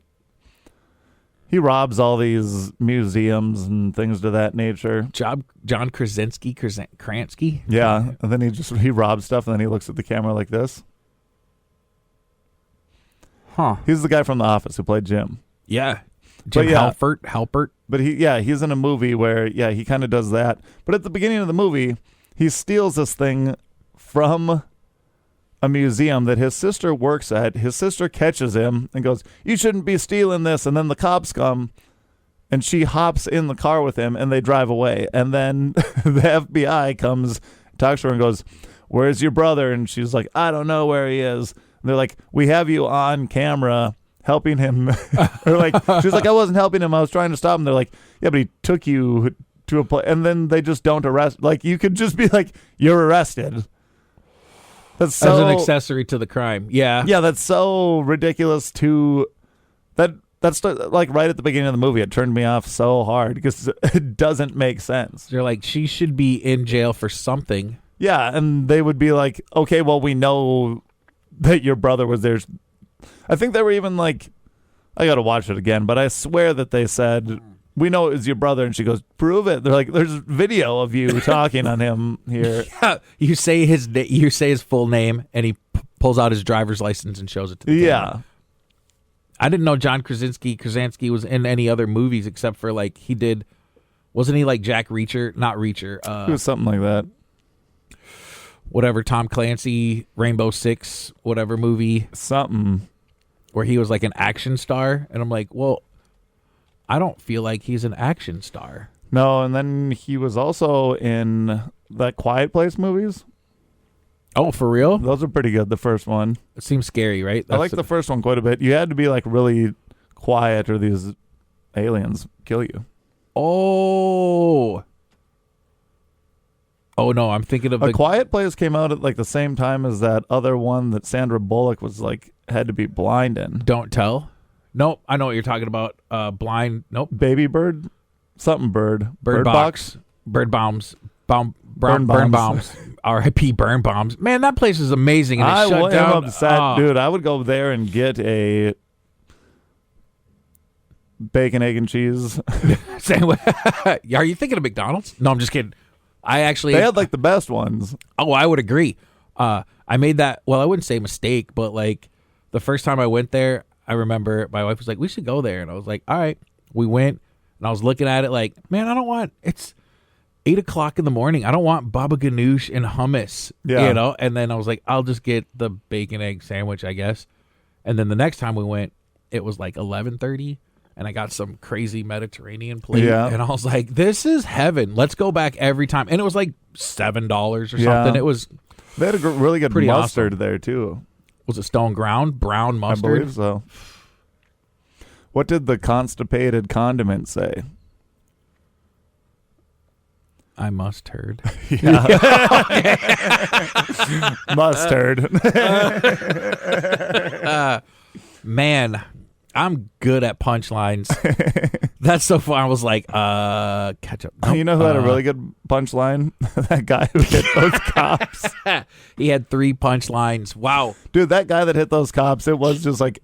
he robs all these museums and things to that nature. John Krasinski, Kransky. Yeah, and then he robs stuff, and then he looks at the camera like this. Huh. He's the guy from The Office who played Jim. Yeah. Jim yeah. Halpert. But he's in a movie where, he kind of does that. But at the beginning of the movie, he steals this thing from a museum that his sister works at. His sister catches him and goes, "You shouldn't be stealing this." And then the cops come, and she hops in the car with him, and they drive away. And then the FBI comes, talks to her, and goes, "Where's your brother?" And she's like, "I don't know where he is." And they're like, "We have you on camera helping him." Or like, she's like, "I wasn't helping him. I was trying to stop him." They're like, "Yeah, but he took you to a place." And then they just don't arrest. Like, you could just be like, "You're arrested." That's so, as an accessory to the crime. Yeah. Yeah, that's so ridiculous that's like right at the beginning of the movie. It turned me off so hard because it doesn't make sense. They're like, she should be in jail for something. Yeah, and they would be like, "Okay, well, we know that your brother was there." I think they were even like, I got to watch it again, but I swear that they said, "We know it was your brother." And she goes, "Prove it." They're like, "There's video of you talking on him here." Yeah. You say his full name, and he pulls out his driver's license and shows it to the camera. I didn't know John Krasinski was in any other movies except for like wasn't he like Jack Reacher? Not Reacher. It was something like that. Whatever, Tom Clancy, Rainbow Six, whatever movie. Something. Where he was like an action star. And I'm like, well, I don't feel like he's an action star. No, and then he was also in that Quiet Place movies. Oh, for real? Those are pretty good, the first one. It seems scary, right? I like the first one quite a bit. You had to be like really quiet or these aliens kill you. Oh no, I'm thinking of A Quiet Place came out at like the same time as that other one that Sandra Bullock was like had to be blind in. Don't Tell. Nope, I know what you're talking about. Blind. Nope. Baby Bird, something bird. Bird Box. Bird Bombs. Burn bombs. R.I.P. Burn bombs. Man, that place is amazing. And I shut down. am upset, dude. I would go there and get a bacon, egg, and cheese. Are you thinking of McDonald's? No, I'm just kidding. I actually they had like the best ones. Oh, I would agree. I made that. Well, I wouldn't say mistake, but like the first time I went there, I remember my wife was like, "We should go there," and I was like, "All right." We went, and I was looking at it like, man, I don't want it's 8:00 in the morning. I don't want baba ganoush and hummus, you know? And then I was like, I'll just get the bacon egg sandwich, I guess. And then the next time we went, it was like 11:30, and I got some crazy Mediterranean plate. Yeah. And I was like, this is heaven. Let's go back every time. And it was like $7 or something. It was They had a really good pretty mustard awesome. there, too. Was it Stone Ground? Brown mustard? I believe so. What did the constipated condiment say? I must heard. Mustard. Man, I'm good at punchlines. That's so far. I was like, ketchup. You know who had a really good punchline? That guy who hit those cops. He had 3 punchlines. Wow. Dude, that guy that hit those cops, it was just like,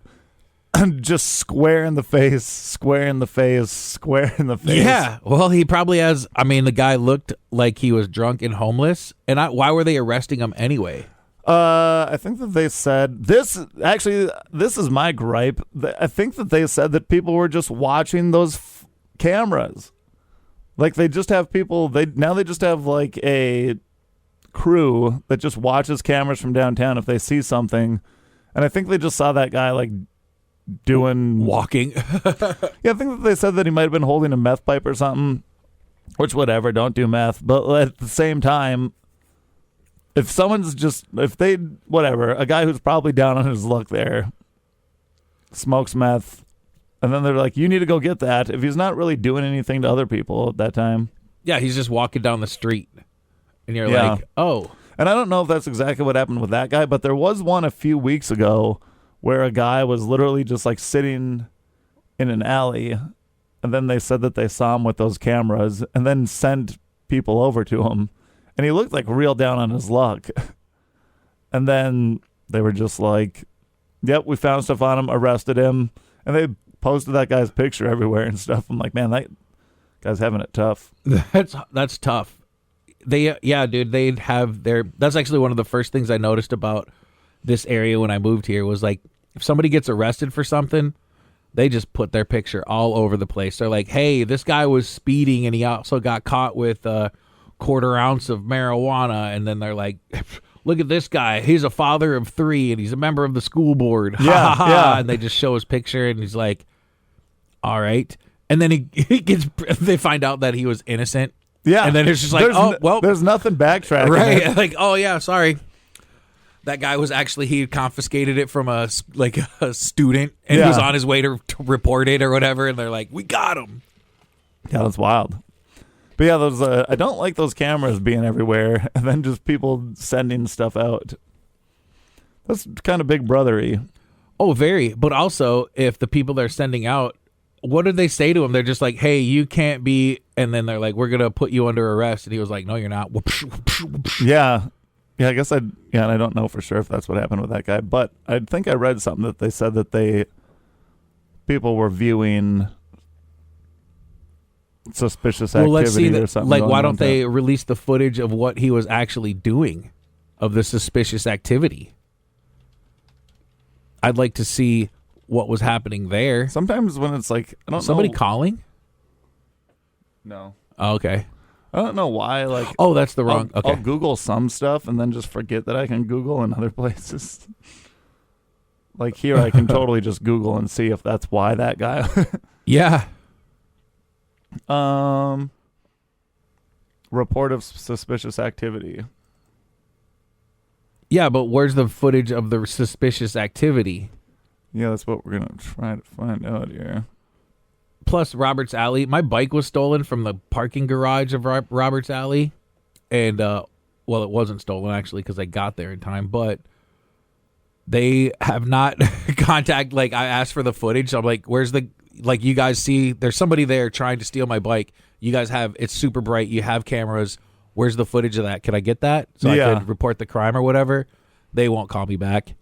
just square in the face, square in the face, square in the face. Yeah. Well, he probably has. I mean, the guy looked like he was drunk and homeless. And why were they arresting him anyway? I think that they said this. Actually, this is my gripe. I think that they said that people were just watching those cameras. Like they just have people. They just have like a crew that just watches cameras from downtown if they see something. And I think they just saw that guy like walking. Yeah, I think that they said that he might have been holding a meth pipe or something. Which whatever, don't do meth. But at the same time, if a guy who's probably down on his luck there smokes meth, and then they're like, you need to go get that. If he's not really doing anything to other people at that time. Yeah, he's just walking down the street. And you're like, oh. And I don't know if that's exactly what happened with that guy, but there was one a few weeks ago where a guy was literally just like sitting in an alley, and then they said that they saw him with those cameras and then sent people over to him. And he looked like real down on his luck. And then they were just like, yep, we found stuff on him, arrested him. And they posted that guy's picture everywhere and stuff. I'm like, man, that guy's having it tough. That's tough. Dude, they'd have that's actually one of the first things I noticed about this area when I moved here was like if somebody gets arrested for something, they just put their picture all over the place. They're like, hey, this guy was speeding and he also got caught with a quarter ounce of marijuana. And then they're like, look at this guy. He's a father of 3 and he's a member of the school board. Yeah, yeah. And they just show his picture and he's like, all right. And then they find out that he was innocent. Yeah. And then it's just like, there's nothing backtracking. Right. Like, oh, yeah, sorry. That guy was actually, he confiscated it from a student and he was on his way to report it or whatever. And they're like, we got him. Yeah, that's wild. But yeah, those I don't like those cameras being everywhere and then just people sending stuff out. That's kind of big brothery. Oh, very. But also, if the people they're sending out, what did they say to him? They're just like, hey, you can't be. And then they're like, we're going to put you under arrest. And he was like, no, you're not. Yeah. Yeah, I guess and I don't know for sure if that's what happened with that guy, but I think I read something that they said that people were viewing suspicious activity or something. Like, why don't they release the footage of what he was actually doing of the suspicious activity? I'd like to see what was happening there. Sometimes when it's like, I don't know. Somebody calling? No. Oh, okay. I don't know why. Like, oh, that's the wrong. I'll Google some stuff and then just forget that I can Google in other places. Like here, I can totally just Google and see if that's why that guy. Yeah. Report of suspicious activity. Yeah, but where's the footage of the suspicious activity? Yeah, that's what we're gonna try to find out here. Plus, Roberts Alley. My bike was stolen from the parking garage of Roberts Alley. And, well, it wasn't stolen, actually, because I got there in time. But they have not contact. Like, I asked for the footage. I'm like, where's the, like, you guys see, there's somebody there trying to steal my bike. You guys have, it's super bright. You have cameras. Where's the footage of that? Can I get that? So I could report the crime or whatever. They won't call me back.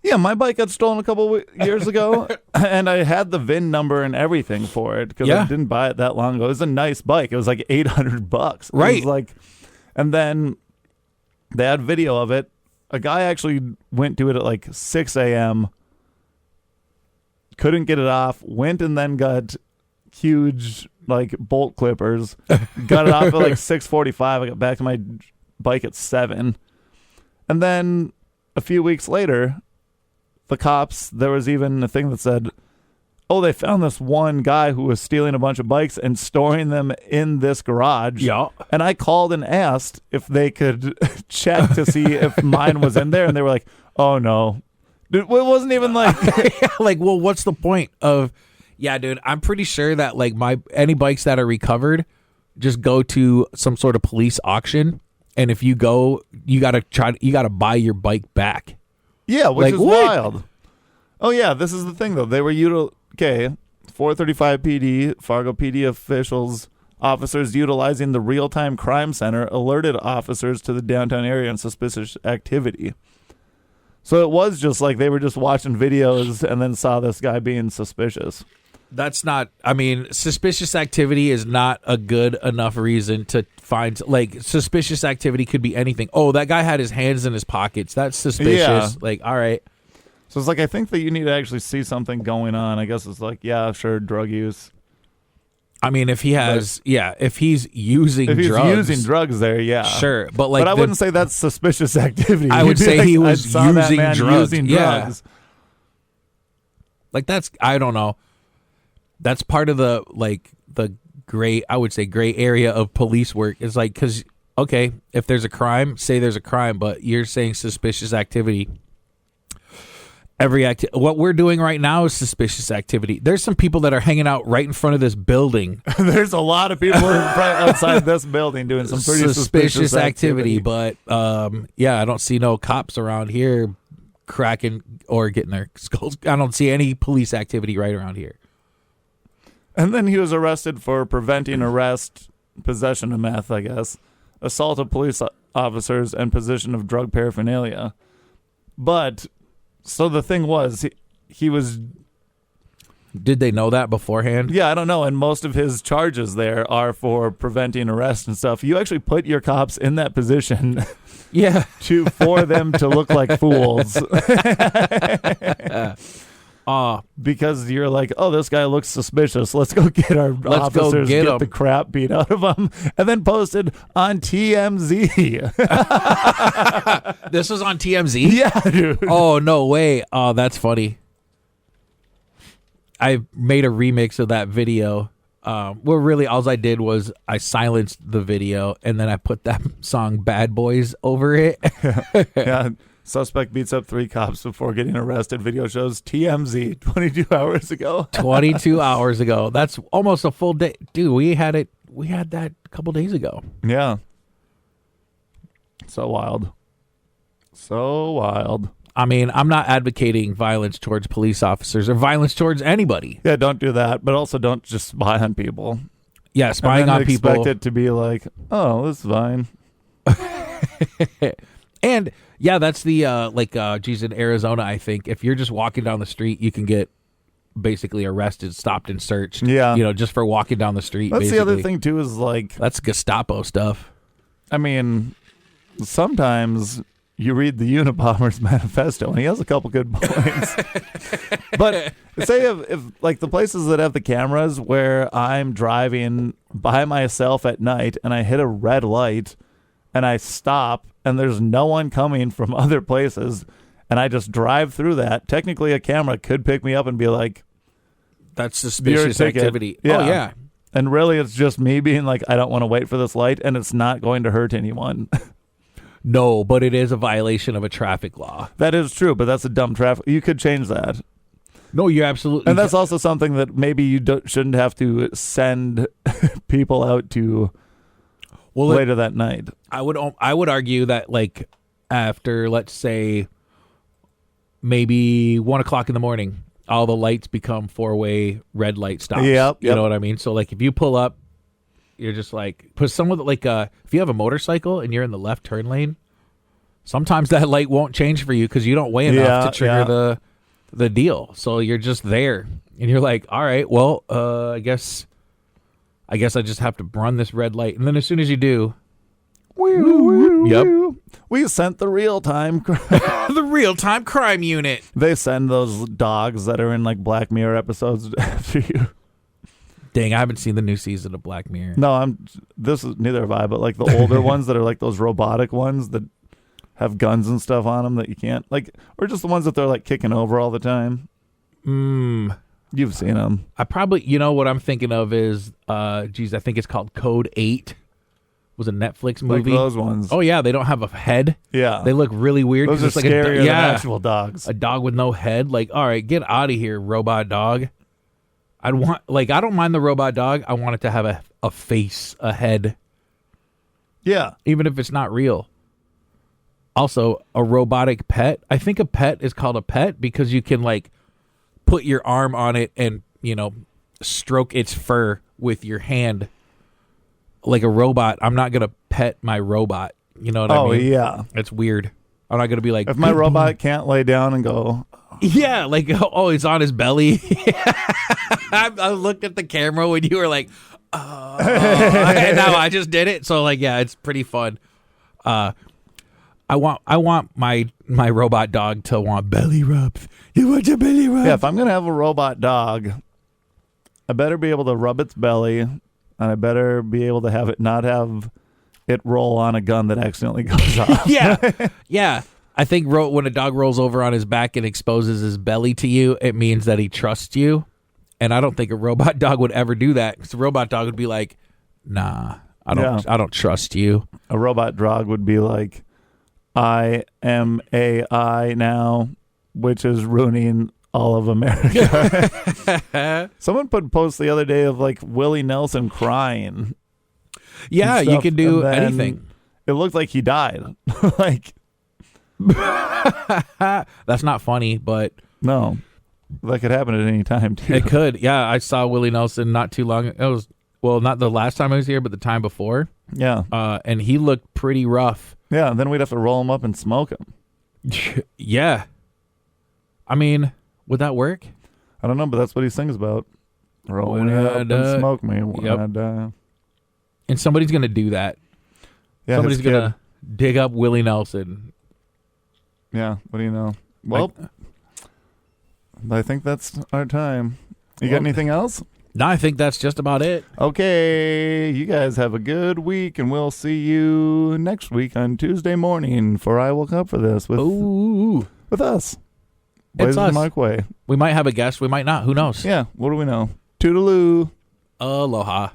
Yeah, my bike got stolen a couple years ago, and I had the VIN number and everything for it because I didn't buy it that long ago. It was a nice bike. It was like $800. Right. It was like, and then they had video of it. A guy actually went to it at like 6 a.m., couldn't get it off, went and then got huge like bolt clippers, got it off at like 6:45. I got back to my bike at 7. And then a few weeks later, the cops, there was even a thing that said, oh, they found this one guy who was stealing a bunch of bikes and storing them in this garage. Yeah. And I called and asked if they could check to see if mine was in there. And they were like, oh, no. Dude, it wasn't even like... like, well, what's the point of... Yeah, dude, I'm pretty sure that like any bikes that are recovered just go to some sort of police auction. And if you go, you got to buy your bike back. Yeah, which like, is what? wild. Oh, yeah, this is the thing, though. They were 435 PD, Fargo PD officers utilizing the real-time crime center alerted officers to the downtown area and suspicious activity. So it was just like they were just watching videos and then saw this guy being suspicious. That's not, I mean, suspicious activity is not a good enough reason to find, like, suspicious activity could be anything. Oh, that guy had his hands in his pockets. That's suspicious. Yeah. Like, all right. So it's like, I think that you need to actually see something going on. I guess it's like, yeah, sure, drug use. I mean, if he has, if he's using drugs. If he's using drugs there, yeah. Sure. But, like, I wouldn't say that's suspicious activity. I would say he was using drugs. Using yeah. drugs. Like, that's, I don't know. That's part of the, like, the gray, I would say gray area of police work. Is like, because, okay, if there's a crime, say there's a crime, but you're saying suspicious activity. What we're doing right now is suspicious activity. There's some people that are hanging out right in front of this building. There's a lot of people right outside this building doing some pretty suspicious activity. But, yeah, I don't see no cops around here cracking or getting their skulls. I don't see any police activity right around here. And then he was arrested for preventing arrest, possession of meth, I guess, assault of police officers, and possession of drug paraphernalia. But, so the thing was, he was Did they know that beforehand? Yeah, I don't know. And most of his charges there are for preventing arrest and stuff. You actually put your cops in that position Yeah. for them to look like fools. Because you're like, oh, this guy looks suspicious. Let's go get our officers, get him. the crap beat out of them, and then posted on TMZ. This was on TMZ? Yeah, dude. Oh, no way. Oh, that's funny. I made a remix of that video. Well, really, all I did was I silenced the video, and then I put that song Bad Boys over it. Yeah. Suspect beats up 3 cops before getting arrested. Video shows TMZ 22 hours ago. 22 hours ago. That's almost a full day. Dude, we had that a couple days ago. Yeah. So wild. So wild. I mean, I'm not advocating violence towards police officers or violence towards anybody. Yeah, don't do that. But also don't just spy on people. Yeah, spying on people. Expect it to be like, oh, this is fine. And yeah, that's the geez, in Arizona, I think if you're just walking down the street, you can get basically arrested, stopped, and searched. Yeah, just for walking down the street. That's basically. the other thing too. Is like that's Gestapo stuff. I mean, sometimes you read the Unabomber's manifesto, and he has a couple good points. But say if like the places that have the cameras where I'm driving by myself at night and I hit a red light and I stop and there's no one coming from other places and I just drive through that, technically a camera could pick me up and be like, that's suspicious activity. Yeah. Oh, yeah. And really it's just me being like, I don't want to wait for this light, and it's not going to hurt anyone. No, but it is a violation of a traffic law. That is true, but that's a dumb traffic. You could change that. No, you absolutely. And that's also something that maybe you shouldn't have to send people out to later that night. I would argue that like after, let's say, maybe 1 o'clock in the morning, all the lights become 4-way red light stops. Yep. You know what I mean? So like if you pull up, you're just like, put someone like if you have a motorcycle and you're in the left turn lane, sometimes that light won't change for you because you don't weigh enough to trigger the deal. So you're just there and you're like, all right, well, I guess I just have to run this red light. And then as soon as you do, yep, we sent the real-time the real-time crime unit. They send those dogs that are in like Black Mirror episodes after you. Dang, I haven't seen the new season of Black Mirror. No, this is neither have I, but like the older ones that are like those robotic ones that have guns and stuff on them that you can't like, or just the ones that they're like kicking over all the time. You've seen them. I probably, what I'm thinking of is, I think it's called Code 8. Was a Netflix movie. Like those ones. Oh yeah, they don't have a head. Yeah, they look really weird. Those are it's like scarier than actual dogs. A dog with no head. Like, all right, get out of here, robot dog. I don't mind the robot dog. I want it to have a face, a head. Yeah, even if it's not real. Also, a robotic pet. I think a pet is called a pet because you can like put your arm on it and stroke its fur with your hand. Like a robot, I'm not gonna pet my robot. You know what I mean? Oh yeah, it's weird. I'm not gonna be like, if my robot can't lay down and go. Yeah, like he's on his belly. I looked at the camera when you were like, and now I just did it. So like, yeah, it's pretty fun. I want my robot dog to want belly rubs. You want your belly rubs? Yeah, if I'm gonna have a robot dog, I better be able to rub its belly, and I better be able to have it not have it roll on a gun that accidentally goes off. Yeah. I think when a dog rolls over on his back and exposes his belly to you, it means that he trusts you. And I don't think a robot dog would ever do that, because a robot dog would be like, nah, I don't trust you. A robot dog would be like, I am AI now, which is ruining all of America. Someone put a post the other day of like Willie Nelson crying. Yeah, you can do anything. It looked like he died. Like, that's not funny, but no, that could happen at any time too. It could. Yeah, I saw Willie Nelson not too long. It was not the last time I was here, but the time before. Yeah, and he looked pretty rough. Yeah, and then we'd have to roll him up and smoke him. Yeah, I mean, would that work? I don't know, but that's what he sings about. Roll When me I up and die. smoke me when Yep. I die. And somebody's going to do that. Yeah, Somebody's his kid. going to dig up Willie Nelson. Yeah, what do you know? Well, I think that's our time. You got anything else? No, I think that's just about it. Okay, you guys have a good week, and we'll see you next week on Tuesday morning for I Woke Up for This with us. Blaise and us. Marquay. We might have a guest. We might not. Who knows? Yeah, what do we know? Toodaloo. Aloha.